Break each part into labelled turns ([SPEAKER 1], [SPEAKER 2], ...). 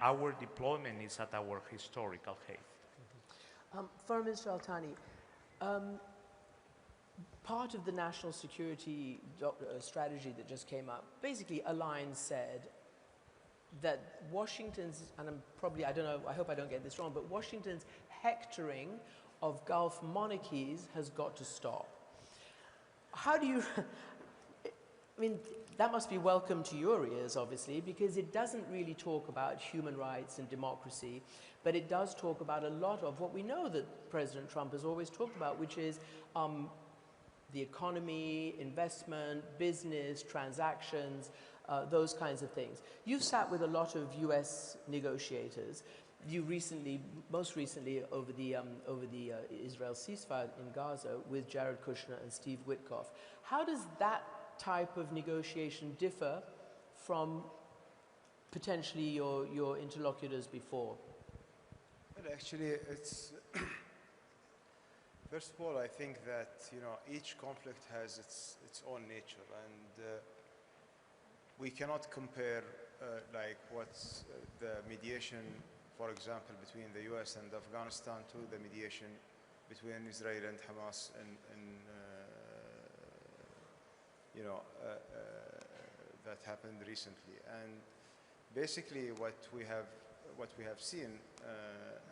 [SPEAKER 1] our deployment is at our historical height.
[SPEAKER 2] Foreign Minister Al-Thani, part of the national security strategy that just came up, basically a line said that Washington's, and I don't know, I hope I don't get this wrong, but Washington's hectoring of Gulf monarchies has got to stop. How do you, I mean, that must be welcome to your ears, obviously, because it doesn't really talk about human rights and democracy, but it does talk about a lot of what we know that President Trump has always talked about, which is the economy, investment, business, transactions, those kinds of things. You've sat with a lot of US negotiators. You recently, most recently over the Israel ceasefire in Gaza with Jared Kushner and Steve Witkoff. How does that type of negotiation differ from potentially your interlocutors before?
[SPEAKER 3] Well, actually, it's first of all, I think that each conflict has its own nature, and we cannot compare like what's the mediation, for example, between the U.S. and Afghanistan to the mediation between Israel and Hamas that happened recently. And basically, what we have seen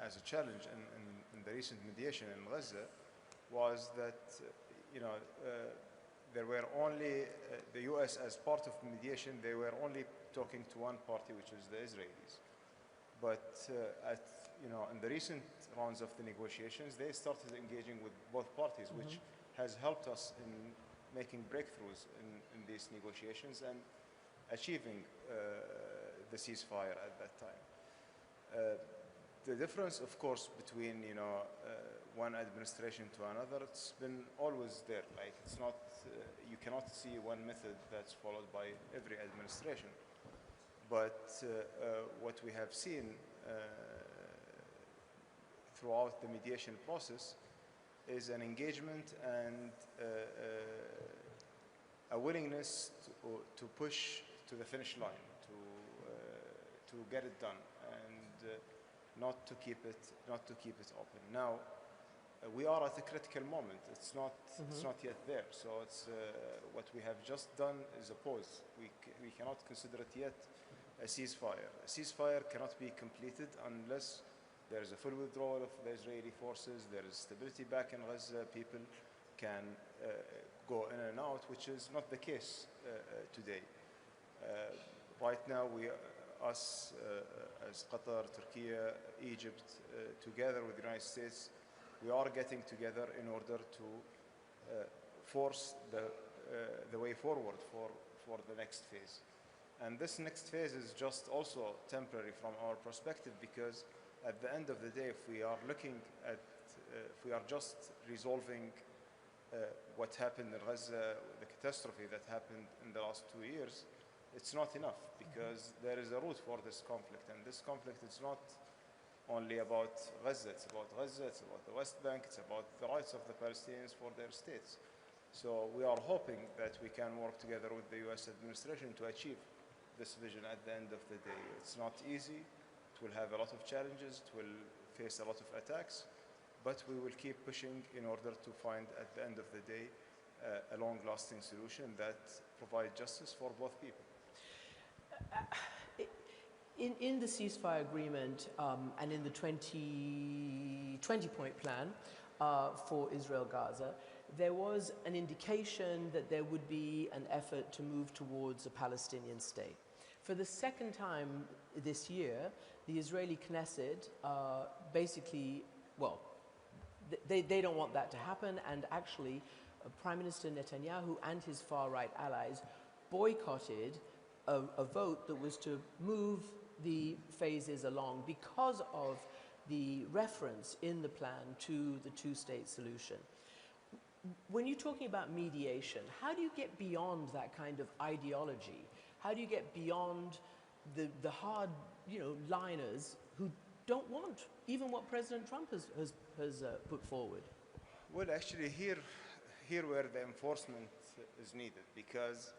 [SPEAKER 3] as a challenge in the recent mediation in Gaza was that there were only the U.S. as part of the mediation. They were only talking to one party, which is the Israelis. But in the recent rounds of the negotiations, they started engaging with both parties, which has helped us in making breakthroughs in these negotiations and achieving the ceasefire at that time. The difference, of course, between one administration to another, it's been always there. Like it's not, you cannot see one method that's followed by every administration. But what we have seen throughout the mediation process is an engagement and a willingness to push to the finish line, to get it done, and not to keep it open. Now we are at a critical moment. It's not yet there. So it's what we have just done is a pause. We cannot consider it yet a ceasefire. A ceasefire cannot be completed unless there is a full withdrawal of the Israeli forces, there is stability back in Gaza, people can go in and out, which is not the case today. Right now, us as Qatar, Turkey, Egypt, together with the United States, we are getting together in order to force the way forward for the next phase. And this next phase is just also temporary from our perspective, because at the end of the day, if we are looking at, if we are just resolving what happened in Gaza, the catastrophe that happened in the last 2 years, it's not enough, because there is a root for this conflict. And this conflict is not only about Gaza, it's about the West Bank, it's about the rights of the Palestinians for their states. So we are hoping that we can work together with the US administration to achieve this vision at the end of the day. It's not easy. It will have a lot of challenges. It will face a lot of attacks. But we will keep pushing in order to find, at the end of the day, a long-lasting solution that provides justice for both people.
[SPEAKER 2] In the ceasefire agreement and in the 20-point plan for Israel-Gaza, there was an indication that there would be an effort to move towards a Palestinian state. For the second time this year, the Israeli Knesset basically, well, they don't want that to happen, and actually Prime Minister Netanyahu and his far-right allies boycotted a vote that was to move the phases along because of the reference in the plan to the two-state solution. When you're talking about mediation, how do you get beyond that kind of ideology? How do you get beyond the hard, liners who don't want even what President Trump has put forward?
[SPEAKER 3] Well, actually, here where the enforcement is needed, because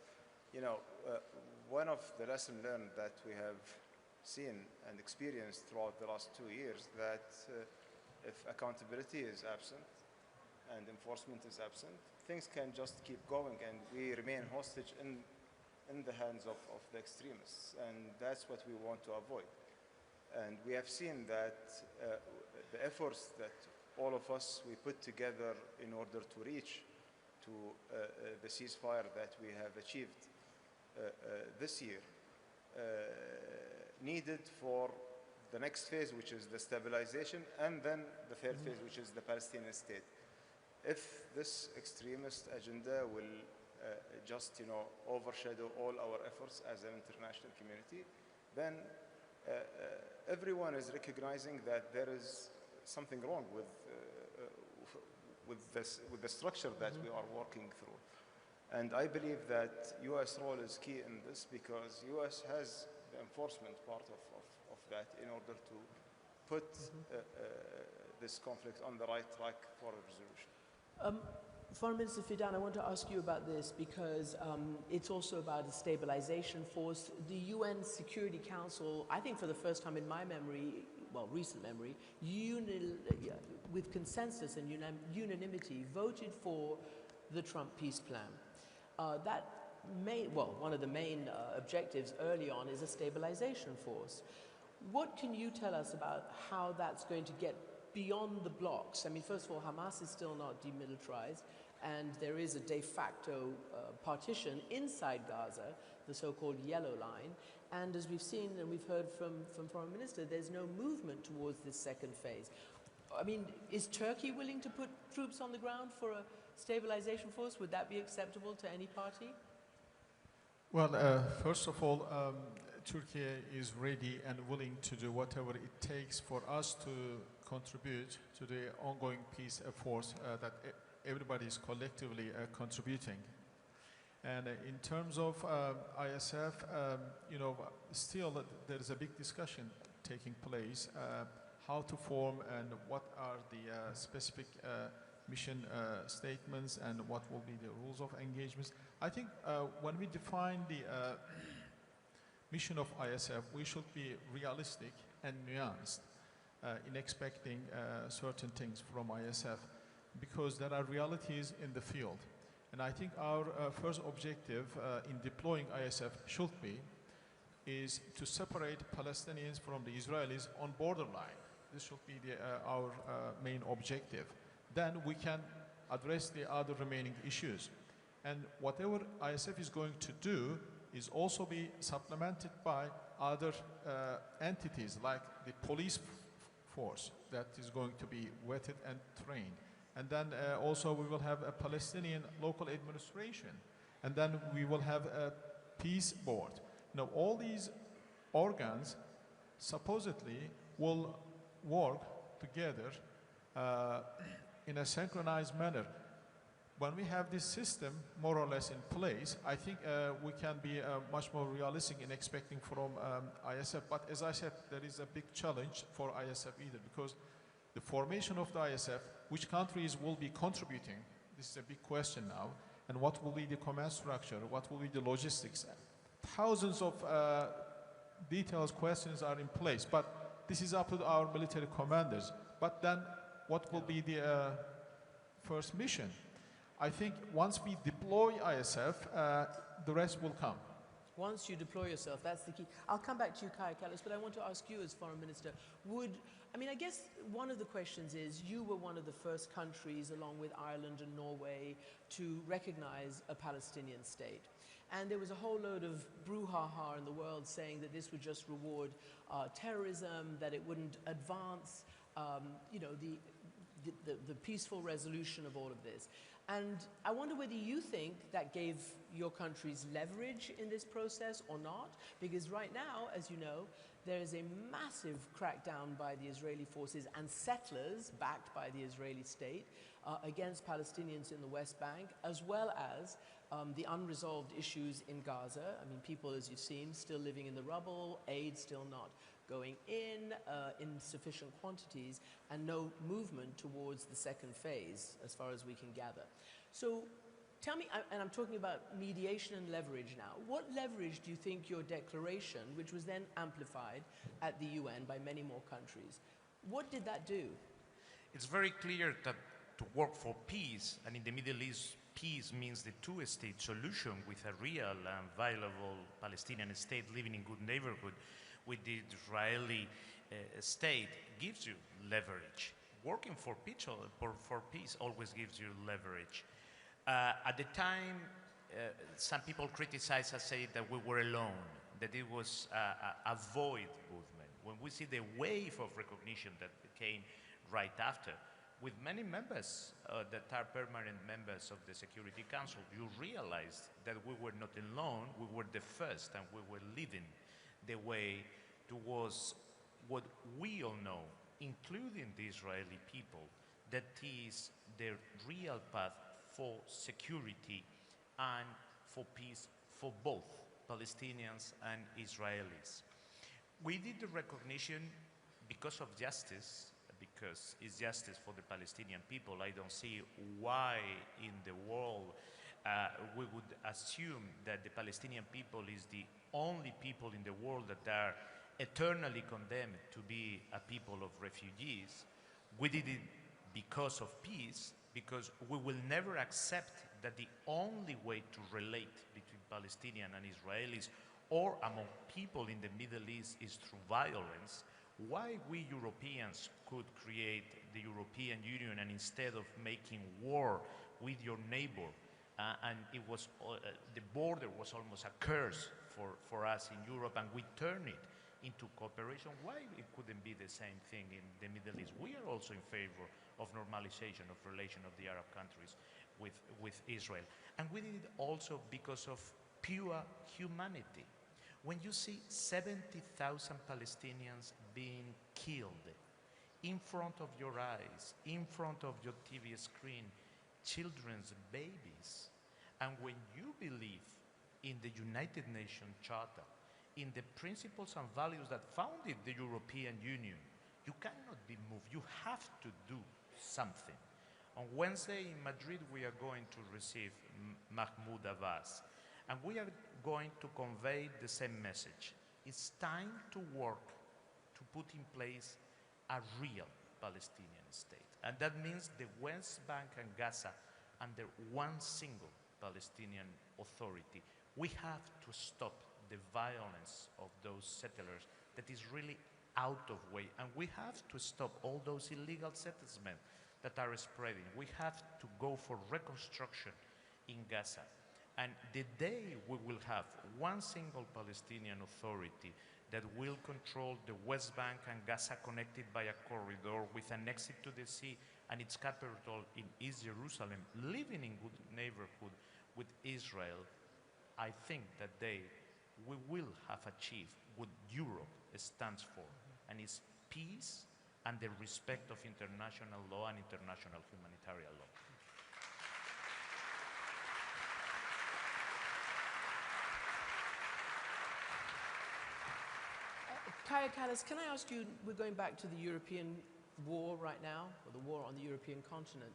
[SPEAKER 3] one of the lessons learned that we have seen and experienced throughout the last 2 years that if accountability is absent and enforcement is absent, things can just keep going and we remain hostage in the hands of the extremists, and that's what we want to avoid. And we have seen that the efforts that all of us we put together in order to reach to the ceasefire that we have achieved this year needed for the next phase, which is the stabilization, and then the third phase, which is the Palestinian state. If this extremist agenda will just, overshadow all our efforts as an international community, then everyone is recognizing that there is something wrong with the structure that we are working through. And I believe that U.S. role is key in this because U.S. has the enforcement part of that in order to put this conflict on the right track for a resolution.
[SPEAKER 2] Foreign Minister Fidan, I want to ask you about this because it's also about a stabilization force. The UN Security Council, I think for the first time in my memory, well, recent memory, with consensus and unanimity, voted for the Trump peace plan. One of the main objectives early on is a stabilization force. What can you tell us about how that's going to get beyond the blocks? I mean, first of all, Hamas is still not demilitarized, and there is a de facto partition inside Gaza, the so-called yellow line. And as we've seen and we've heard from Foreign Minister, there's no movement towards this second phase. I mean, is Turkey willing to put troops on the ground for a stabilization force? Would that be acceptable to any party?
[SPEAKER 4] Well, first of all, Turkey is ready and willing to do whatever it takes for us to contribute to the ongoing peace efforts that everybody is collectively contributing. And in terms of ISF, still there is a big discussion taking place, how to form and what are the specific mission statements and what will be the rules of engagements. I think when we define the mission of ISF, we should be realistic and nuanced in expecting certain things from ISF because there are realities in the field. And I think our first objective in deploying ISF should be is to separate Palestinians from the Israelis on borderline. This should be our main objective. Then we can address the other remaining issues. And whatever ISF is going to do is also be supplemented by other entities like the police force that is going to be vetted and trained. And then also we will have a Palestinian local administration. And then we will have a peace board. Now all these organs supposedly will work together in a synchronized manner. When we have this system more or less in place, I think we can be much more realistic in expecting from ISF. But as I said, there is a big challenge for ISF either because the formation of the ISF, which countries will be contributing, this is a big question now, and what will be the command structure, what will be the logistics. Thousands of detailed questions are in place, but this is up to our military commanders. But then what will be the first mission? I think once we deploy ISF, the rest will come.
[SPEAKER 2] Once you deploy yourself, that's the key. I'll come back to you, Kaya Kallas, but I want to ask you as Foreign Minister, I guess one of the questions is, you were one of the first countries, along with Ireland and Norway, to recognize a Palestinian state. And there was a whole load of brouhaha in the world saying that this would just reward terrorism, that it wouldn't advance, the peaceful resolution of all of this. And I wonder whether you think that gave your countries leverage in this process or not, because right now, as you know, there is a massive crackdown by the Israeli forces and settlers backed by the Israeli state against Palestinians in the West Bank, as well as the unresolved issues in Gaza. I mean, people, as you've seen, still living in the rubble, aid still not going in sufficient quantities, and no movement towards the second phase, as far as we can gather. So Tell me, and I'm talking about mediation and leverage now. What leverage do you think your declaration, which was then amplified at the UN by many more countries, what did that do?
[SPEAKER 1] It's very clear that to work for peace, and in the Middle East, peace means the two-state solution with a real and viable Palestinian state living in good neighborhood with the Israeli state, gives you leverage. Working for peace always gives you leverage. At the time, some people criticized us, saying that we were alone, that it was a void movement. When we see the wave of recognition that came right after, with many members that are permanent members of the Security Council, you realize that we were not alone, we were the first, and we were leading the way towards what we all know, including the Israeli people, that is the real path for security and for peace for both Palestinians and Israelis. We did the recognition because of justice, because it's justice for the Palestinian people. I don't see why in the world we would assume that the Palestinian people is the only people in the world that are eternally condemned to be a people of refugees. We did it because of peace, because we will never accept that the only way to relate between Palestinians and Israelis or among people in the Middle East is through violence. Why we Europeans could create the European Union, and instead of making war with your neighbor, and it was the border was almost a curse for us in Europe, and we turned it into cooperation. Why it couldn't be the same thing in the Middle East? We are also in favor of normalization of relation of the Arab countries with Israel. And we did it also because of pure humanity. When you see 70,000 Palestinians being killed in front of your eyes, in front of your TV screen, children's babies, and when you believe in the United Nations Charter, in the principles and values that founded the European Union, you cannot be moved. You have to do something. On Wednesday in Madrid, we are going to receive Mahmoud Abbas, and we are going to convey the same message. It's time to work to put in place a real Palestinian state. And that means the West Bank and Gaza under one single Palestinian authority. We have to stop the violence of those settlers that is really out of way. And we have to stop all those illegal settlements that are spreading. We have to go for reconstruction in Gaza. And the day we will have one single Palestinian authority that will control the West Bank and Gaza connected by a corridor with an exit to the sea and its capital in East Jerusalem, living in good neighborhood with Israel, I think that day we will have achieved what Europe stands for, and it's peace and the respect of international law and international humanitarian law.
[SPEAKER 2] Kaya Kallas, can I ask you, we're going back to the European war right now, or the war on the European continent.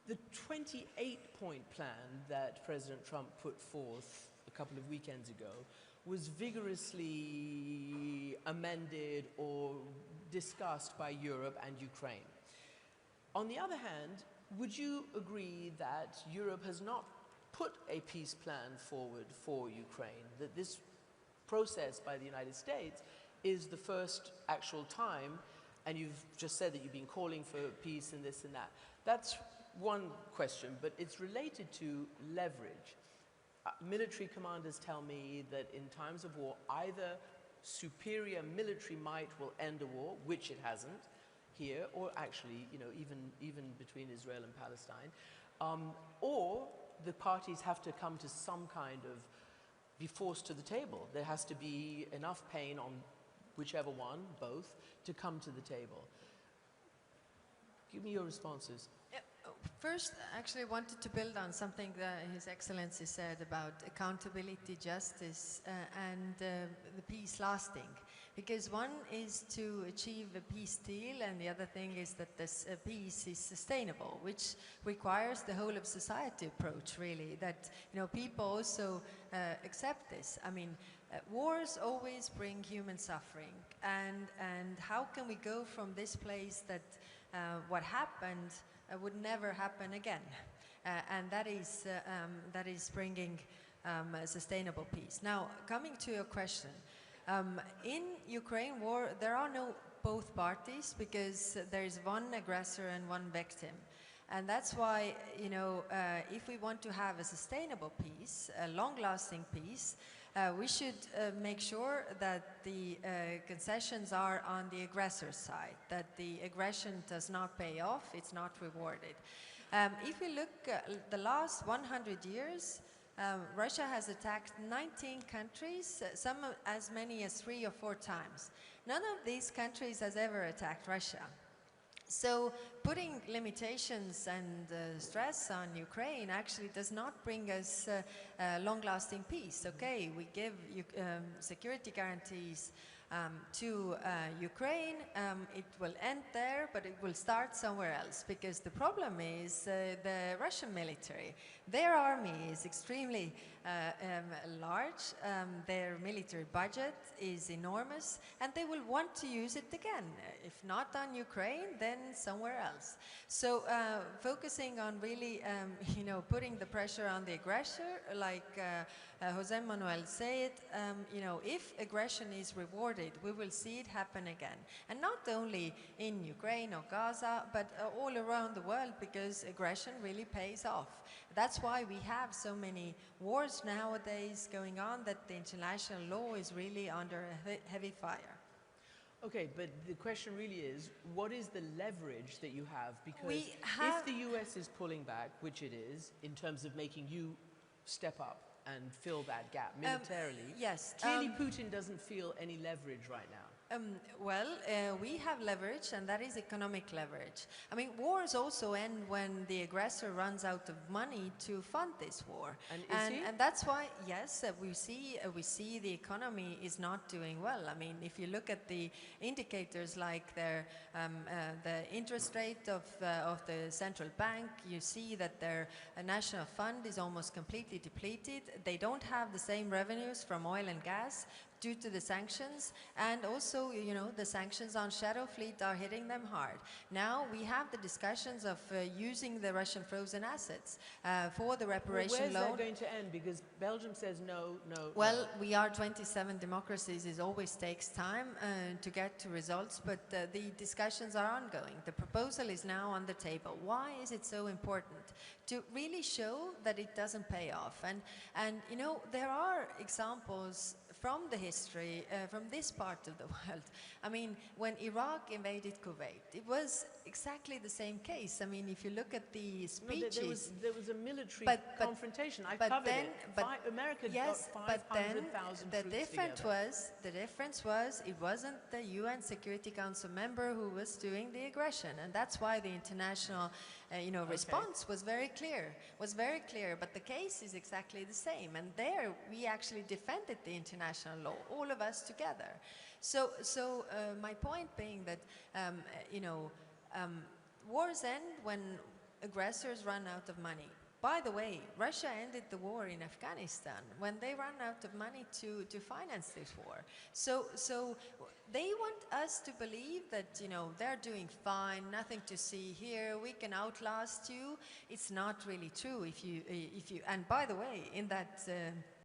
[SPEAKER 2] The 28-point plan that President Trump put forth a couple of weekends ago was vigorously amended or discussed by Europe and Ukraine. On the other hand, would you agree that Europe has not put a peace plan forward for Ukraine, that this process by the United States is the first actual time, and you've just said that you've been calling for peace and this and that. That's one question, but it's related to leverage. Military commanders tell me that in times of war, either superior military might will end a war, which it hasn't here, or actually, you know, even between Israel and Palestine, or the parties have to come to some kind of be forced to the table. There has to be enough pain on whichever one, both, to come to the table. Give me your responses.
[SPEAKER 5] First, I actually wanted to build on something that His Excellency said about accountability, justice, and the peace lasting. Because one is to achieve a peace deal, and the other thing is that this peace is sustainable, which requires the whole of society approach, really, that people also accept this. I mean, wars always bring human suffering, and how can we go from this place that what happened would never happen again? And that is bringing a sustainable peace. Now, coming to your question, in Ukraine war, there are no both parties because there is one aggressor and one victim. And that's why, if we want to have a sustainable peace, a long-lasting peace, we should make sure that the concessions are on the aggressor's side, that the aggression does not pay off, it's not rewarded. If we look at the last 100 years, Russia has attacked 19 countries, some as many as 3 or 4 times. None of these countries has ever attacked Russia. So putting limitations and stress on Ukraine actually does not bring us long-lasting peace. Okay, we give security guarantees to Ukraine, it will end there, but it will start somewhere else, because the problem is the Russian military. Their army is extremely large, their military budget is enormous, and they will want to use it again. If not on Ukraine, then somewhere else. So focusing on really, putting the pressure on the aggressor, like Jose Manuel said, if aggression is rewarded, we will see it happen again. And not only in Ukraine or Gaza, but all around the world, because aggression really pays off. That's why we have so many wars nowadays going on, that the international law is really under heavy fire.
[SPEAKER 2] Okay, but the question really is, what is the leverage that you have? Because if the US is pulling back, which it is, in terms of making you step up and fill that gap militarily,
[SPEAKER 5] yes,
[SPEAKER 2] clearly Putin doesn't feel any leverage right now.
[SPEAKER 5] We have leverage, and that is economic leverage. I mean, wars also end when the aggressor runs out of money to fund this war. And that's why, yes, we see the economy is not doing well. I mean, if you look at the indicators like the interest rate of the central bank, you see that their national fund is almost completely depleted. They don't have the same revenues from oil and gas due to the sanctions, and also, the sanctions on Shadow Fleet are hitting them hard. Now we have the discussions of using the Russian frozen assets for the reparation loan.
[SPEAKER 2] Where's that going to end? Because Belgium says no.
[SPEAKER 5] Well, we are 27 democracies. It always takes time to get to results, but the discussions are ongoing. The proposal is now on the table. Why is it so important? To really show that it doesn't pay off. And there are examples from the history, from this part of the world. I mean, when Iraq invaded Kuwait, it was exactly the same case. I mean, if you look at the speeches...
[SPEAKER 2] there was a military confrontation. I covered it. America got 500,000 troops together.
[SPEAKER 5] The difference was it wasn't the UN Security Council member who was doing the aggression, and that's why the international response was very clear. But the case is exactly the same, and there we actually defended the international law, all of us together. So my point being that wars end when aggressors run out of money. By the way, Russia ended the war in Afghanistan when they ran out of money to finance this war. So they want us to believe that, they're doing fine, nothing to see here, we can outlast you. It's not really true. And by the way, in that